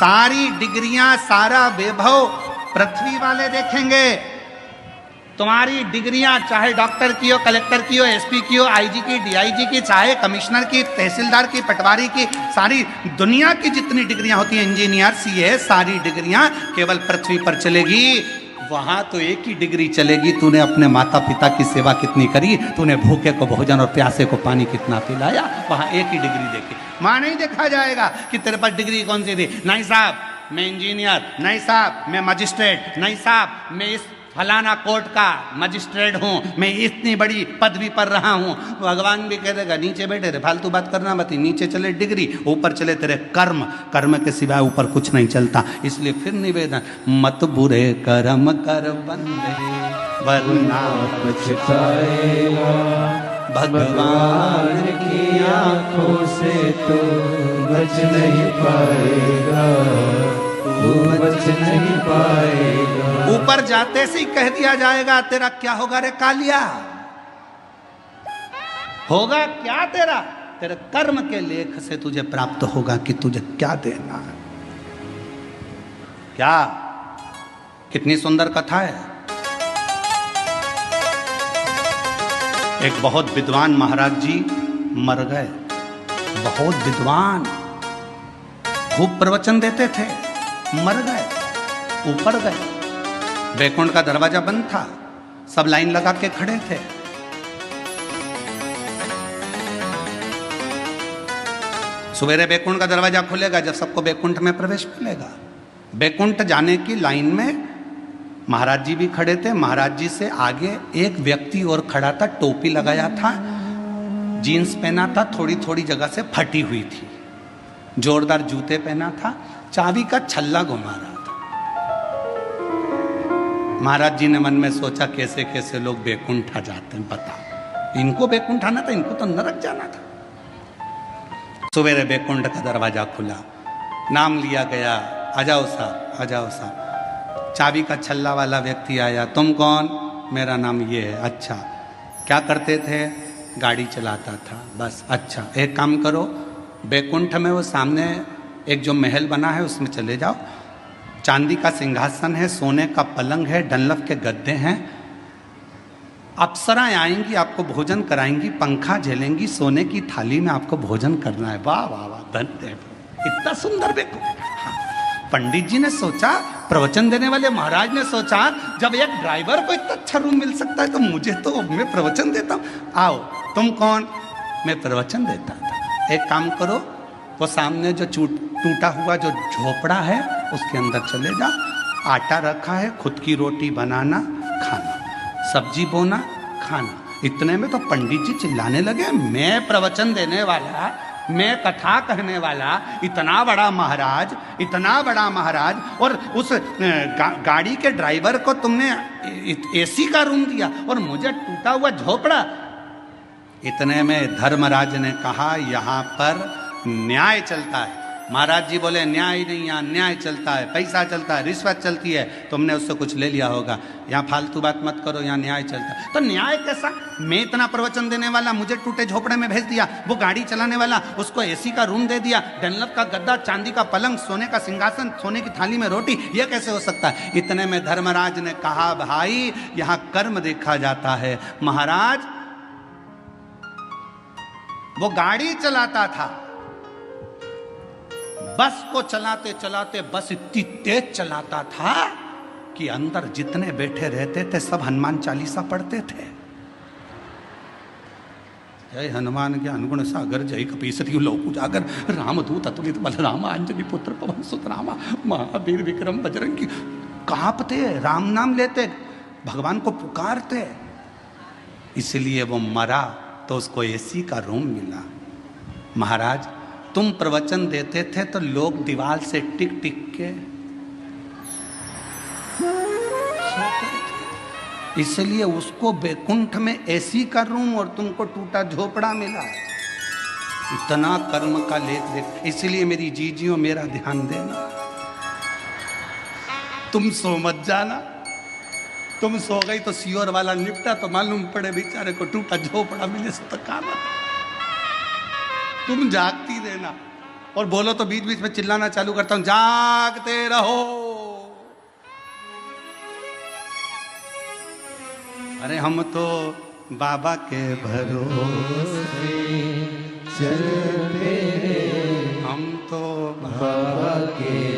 सारी डिग्रियां, सारा वैभव पृथ्वी वाले देखेंगे। तुम्हारी डिग्रियां चाहे डॉक्टर की हो, कलेक्टर की हो, एसपी की हो, आईजी की, डीआईजी की, चाहे कमिश्नर की, तहसीलदार की, पटवारी की, सारी दुनिया की जितनी डिग्रियां होती हैं, इंजीनियर, सीए, सारी डिग्रियां केवल पृथ्वी पर चलेगी। वहां तो एक ही डिग्री चलेगी, तूने अपने माता पिता की सेवा कितनी करी, तूने भूखे को भोजन और प्यासे को पानी कितना पिलाया, वहां एक ही डिग्री देखी। वहां नहीं देखा जाएगा कि तेरे पास डिग्री कौन सी थी। नहीं साहब मैं इंजीनियर, नहीं साहब मैं मजिस्ट्रेट, नहीं साहब मैं इस फलाना कोर्ट का मजिस्ट्रेट हूं, मैं इतनी बड़ी पदवी पर रहा हूं। भगवान भी कह देगा नीचे बैठे रे, फालतू बात करना मत। नीचे चले डिग्री, ऊपर चले तेरे कर्म, कर्म के सिवाय ऊपर कुछ नहीं चलता। इसलिए फिर निवेदन, मत बुरे कर्म कर बंदे वरना पछताएगा, भगवान की आंखों से तो बच नहीं पाएगा, बच नहीं पाएगा। ऊपर जाते से ही कह दिया जाएगा तेरा क्या होगा रे कालिया, होगा क्या तेरा, तेरे कर्म के लेख से तुझे प्राप्त होगा कि तुझे क्या देना है। क्या कितनी सुंदर कथा है। एक बहुत विद्वान महाराज जी मर गए, बहुत विद्वान, खूब प्रवचन देते थे, मर गए, ऊपर गए। वैकुंठ का दरवाजा बंद था, सब लाइन लगा के खड़े थे। सवेरे वैकुंठ का दरवाजा खुलेगा जब सबको वैकुंठ में प्रवेश मिलेगा। वैकुंठ जाने की लाइन में महाराज जी भी खड़े थे। महाराज जी से आगे एक व्यक्ति और खड़ा था, टोपी लगाया था, जीन्स पहना था, थोड़ी थोड़ी जगह से फटी हुई थी, जोरदार जूते पहना था, चाबी का छल्ला घुमा रहा था। महाराज जी ने मन में सोचा कैसे कैसे लोग वैकुंठ आ जाते हैं, बता इनको वैकुंठ आना था, इनको तो नरक जाना था। सवेरे वैकुंठ का दरवाजा खुला, नाम लिया गया, आ जाओ साहब, आ जाओ साहब। चाबी का छल्ला वाला व्यक्ति आया, तुम कौन? मेरा नाम ये है। अच्छा, क्या करते थे? गाड़ी चलाता था, बस। अच्छा, एक काम करो, वैकुंठ में वो सामने एक जो महल बना है उसमें चले जाओ, चांदी का सिंहासन है, सोने का पलंग है, डनलप के गद्दे हैं, अप्सराएं आएंगी, आपको भोजन कराएंगी, पंखा झेलेंगी, सोने की थाली में आपको भोजन करना है। वाह वाह वाह, धन्य, इतना सुंदर वैकुंठ। पंडित जी ने सोचा, प्रवचन देने वाले महाराज ने सोचा, जब एक ड्राइवर को इतना अच्छा रूम मिल सकता है तो मुझे तो, मैं प्रवचन देता हूँ। आओ, तुम कौन? मैं प्रवचन देता था। एक काम करो, वो सामने जो टूटा हुआ जो झोपड़ा है उसके अंदर चले जाओ, आटा रखा है, खुद की रोटी बनाना, खाना, सब्जी बोना, खाना। इतने में तो पंडित जी चिल्लाने लगे, मैं प्रवचन देने वाला, मैं कथा कहने वाला, इतना बड़ा महाराज, इतना बड़ा महाराज, और उस गाड़ी के ड्राइवर को तुमने एसी का रूम दिया और मुझे टूटा हुआ झोपड़ा। इतने में धर्मराज ने कहा, यहाँ पर न्याय चलता है। महाराज जी बोले, न्याय नहीं, यहाँ न्याय चलता है, पैसा चलता है, रिश्वत चलती है, तुमने उससे कुछ ले लिया होगा, यहाँ फालतू बात मत करो, यहाँ न्याय चलता है। तो न्याय कैसा? मैं इतना प्रवचन देने वाला, मुझे टूटे झोपड़े में भेज दिया, वो गाड़ी चलाने वाला, उसको एसी का रूम दे दिया, डनलप का गद्दा, चांदी का पलंग, सोने का सिंहासन, सोने की थाली में रोटी, ये कैसे हो सकता है? इतने में धर्मराज ने कहा, भाई यहाँ कर्म देखा जाता है। महाराज वो गाड़ी चलाता था, बस को चलाते चलाते बस इतनी तेज चलाता था कि अंदर जितने बैठे रहते थे सब हनुमान चालीसा पढ़ते थे। जय हनुमान ज्ञान गुण सागर, जय कपीसति लोक उजागर, रामदूत अतुलित बल राम, अंजनी पुत्र पवन सुत रामा, महावीर विक्रम बजरंगी। कांपते, राम नाम लेते, भगवान को पुकारते। इसलिए वो मरा तो उसको एसी का रूम मिला। महाराज तुम प्रवचन देते थे तो लोग दीवार से टिक टिक के सोते थे, इसलिए उसको वैकुंठ में एसी का रूम और तुमको टूटा झोपड़ा मिला। इतना कर्म का लेख देख। इसलिए मेरी जीजियों, मेरा ध्यान देना, तुम सो मत जाना। तुम सो गई तो सियोर वाला निपटा तो मालूम पड़े बेचारे को टूटा झोपड़ा मिले तो काम। तुम जागती रहना, और बोलो तो बीच बीच में चिल्लाना चालू करता हूं, जागते रहो। अरे हम तो बाबा के भरोसे चलते हम तो बाबा के